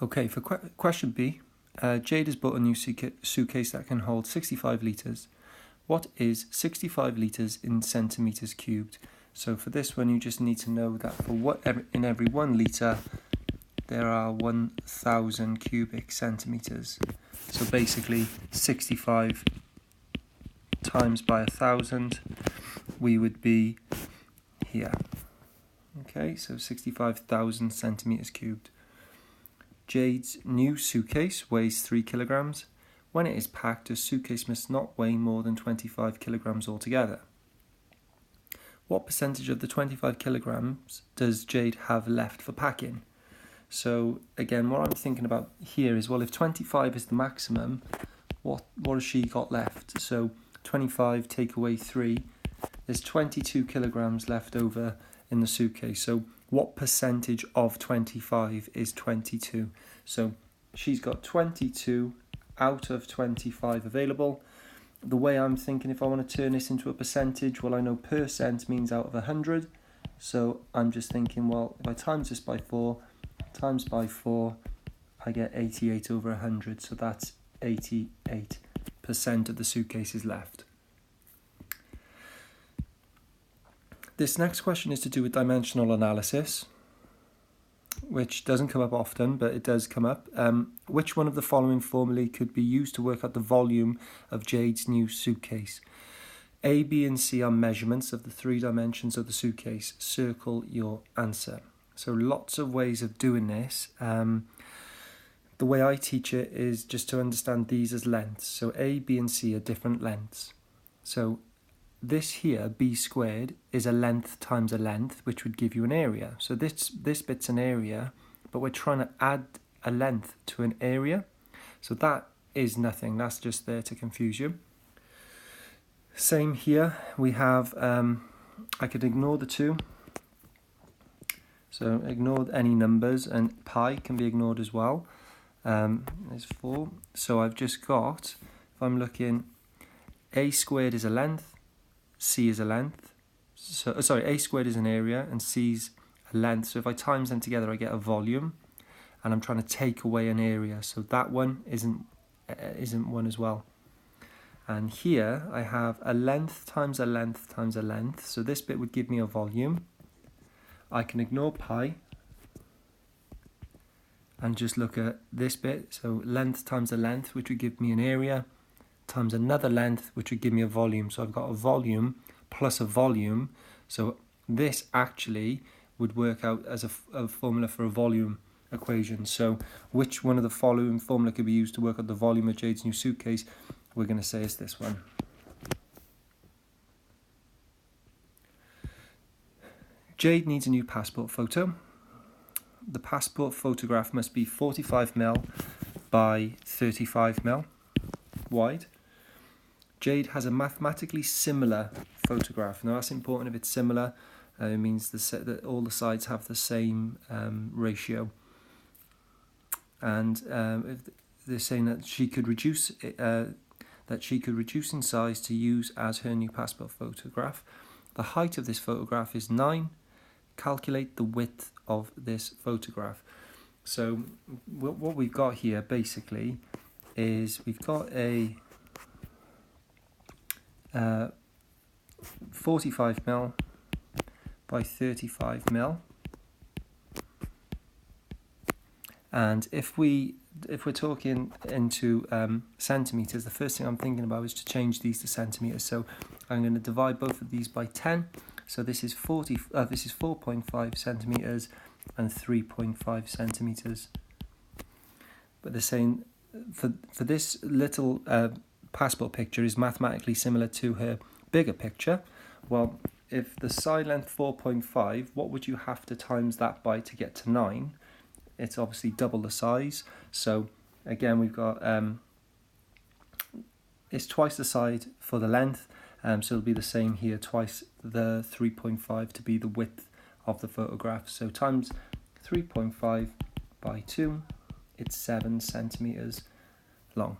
Okay, for question B, Jade has bought a new suitcase that can hold 65 litres. What is 65 litres in centimetres cubed? So for this one, you just need to know that in every 1 litre, there are 1,000 cubic centimetres. So basically, 65 times by 1,000, we would be here. Okay, so 65,000 centimetres cubed. Jade's new suitcase weighs 3 kilograms. When it is packed, a suitcase must not weigh more than 25 kilograms altogether. What percentage of the 25 kilograms does Jade have left for packing? So again, what I'm thinking about here is, well, if 25 is the maximum, what has she got left? So 25 take away 3, there's 22 kilograms left over in the suitcase. So what percentage of 25 is 22? So she's got 22 out of 25 available. The way I'm thinking, if I want to turn this into a percentage, well, I know percent means out of 100. So I'm just thinking, well, if I times this by 4, times by 4, I get 88 over 100. So that's 88% of the suitcase is left. This next question is to do with dimensional analysis, which doesn't come up often, but it does come up. Which one of the following formulae could be used to work out the volume of Jade's new suitcase? A, B, and C are measurements of the 3 dimensions of the suitcase. Circle your answer. So lots of ways of doing this. The way I teach it is just to understand these as lengths. So A, B, and C are different lengths. So this here, b squared, is a length times a length, which would give you an area. So this bit's an area, but we're trying to add a length to an area. So that is nothing. That's just there to confuse you. Same here. We have, I could ignore the 2. So ignore any numbers, and pi can be ignored as well. There's 4. So I've just got, if I'm looking, a squared is a length, C is a length. So a squared is an area and C's a length. So if I times them together, I get a volume, and I'm trying to take away an area. So that one isn't one as well. And here I have a length times a length times a length. So this bit would give me a volume. I can ignore pi and just look at this bit. So length times a length, which would give me an area, times another length, which would give me a volume. So I've got a volume plus a volume. So this actually would work out as a formula for a volume equation. So which one of the following formula could be used to work out the volume of Jade's new suitcase? We're going to say it's this one. Jade needs a new passport photo. The passport photograph must be 45mm by 35mm wide. Jade has a mathematically similar photograph. Now that's important. If it's similar, it means that all the sides have the same ratio. And if they're saying that she could reduce in size to use as her new passport photograph. The height of this photograph is 9. Calculate the width of this photograph. So what we've got here basically is we've got a 45mm by 35mm, and if we're talking into centimeters, the first thing I'm thinking about is to change these to centimeters. So I'm going to divide both of these by 10. So this is 4.5 centimeters and 3.5 centimeters. But they're saying for this little passport picture is mathematically similar to her bigger picture. Well, if the side length 4.5, what would you have to times that by to get to 9? It's obviously double the size. So again, we've got it's twice the side for the length. So it'll be the same here, twice the 3.5 to be the width of the photograph. So times 3.5 by 2, it's 7 centimeters long.